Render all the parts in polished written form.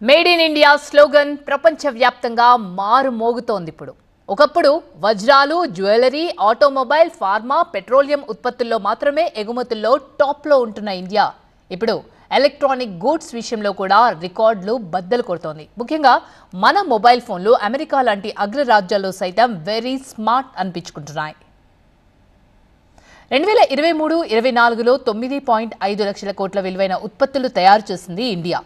Made in India slogan ప్రపంచవ్యాప్తంగా మారుమోగుతోంది ఇప్పుడు. ఒకప్పుడు వజ్రాలు, జ్యువెలరీ, ఆటోమొబైల్, ఫార్మా, పెట్రోలియం ఉత్పత్తుల్లో మాత్రమే ఎగుమతుల్లో టాప్లో ఉంటున్న ఇండియా ఇప్పుడు ఎలక్ట్రానిక్ గూడ్స్ విషయంలో కూడా రికార్డులు బద్దలు కొడుతోంది. ముఖ్యంగా మన మొబైల్ ఫోన్లు అమెరికా లాంటి అగ్రరాజ్యాల్లో సైతం వెరీ స్మార్ట్ అనిపించుకుంటున్నాయి. 2023-24లో 9.5 లక్షల కోట్ల విలువైన ఉత్పత్తులు తయారు చేసింది ఇండియా.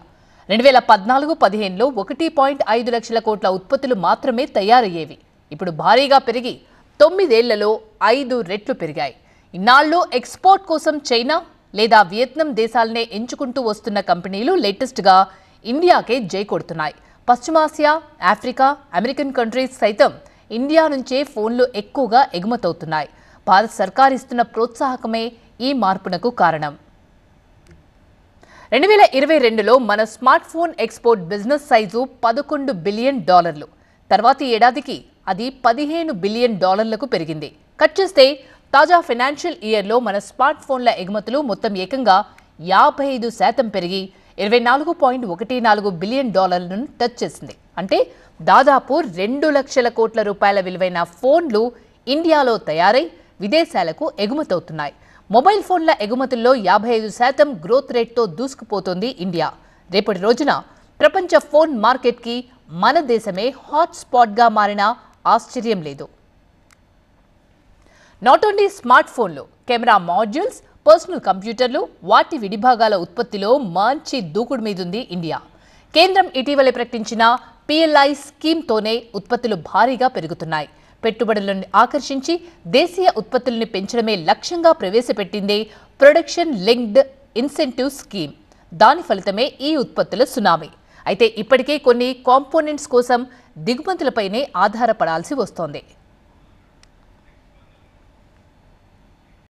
2014-15లో 1.5 లక్షల కోట్ల ఉత్పత్తులు మాత్రమే తయారయ్యేవి. ఇప్పుడు భారీగా పెరిగి 9 ఏళ్లలో 5 రెట్లు పెరిగాయి. ఇన్నాళ్ళు ఎక్స్పోర్ట్ కోసం చైనా లేదా వియత్నాం దేశాలనే ఎంచుకుంటూ వస్తున్న కంపెనీలు లేటెస్ట్గా ఇండియాకే జై కొడుతున్నాయి. పశ్చిమాసియా, ఆఫ్రికా, అమెరికన్ కంట్రీస్ సైతం ఇండియా నుంచే ఫోన్లు ఎక్కువగా ఎగుమతవుతున్నాయి. భారత్ సర్కార్ ఇస్తున్న ప్రోత్సాహకమే ఈ మార్పునకు కారణం. 2022లో మన smart phone export business size $11 billion. తర్వాతి ఏడాదికి అది $15 బిలియన్ పెరిగింది. కట్ చేస్తే తాజా ఫైనాన్షియల్ ఇయర్లో మన స్మార్ట్ ఫోన్ల ఎగుమతులు మొత్తం ఏకంగా 55% పెరిగి $24.14 బిలియన్ టచ్ చేసింది. అంటే దాదాపు 2 లక్షల కోట్ల రూపాయల విలువైన ఫోన్లు ఇండియాలో తయారై విదేశాలకు ఎగుమతవుతున్నాయి. మొబైల్ ఫోన్ల ఎగుమతుల్లో 55% గ్రోత్ రేట్తో దూసుకుపోతోంది ఇండియా. రేపటి రోజున ప్రపంచ ఫోన్ మార్కెట్కి మన దేశమే హాట్ స్పాట్గా మారిన ఆశ్చర్యం లేదు. నాట్ ఓన్లీ స్మార్ట్ ఫోన్లు, కెమెరా మాడ్యూల్స్, పర్సనల్ కంప్యూటర్లు, వాటి విడిభాగాల ఉత్పత్తిలో మంచి దూకుడు మీదుంది ఇండియా. కేంద్రం ఇటీవలే ప్రకటించిన PLI స్కీమ్తోనే ఉత్పత్తులు భారీగా పెరుగుతున్నాయి. పెట్టుబడులను ఆకర్షించి దేశీయ ఉత్పత్తులను పెంచడమే లక్ష్యంగా ప్రవేశపెట్టిందే ప్రొడక్షన్ లింక్డ్ ఇన్సెంటివ్ స్కీమ్. దాని ఫలితమే ఈ ఉత్పత్తుల సునామీ. అయితే ఇప్పటికే కొన్ని కాంపోనెంట్స్ కోసం దిగుమతులపైనే ఆధారపడాల్సి వస్తోంది.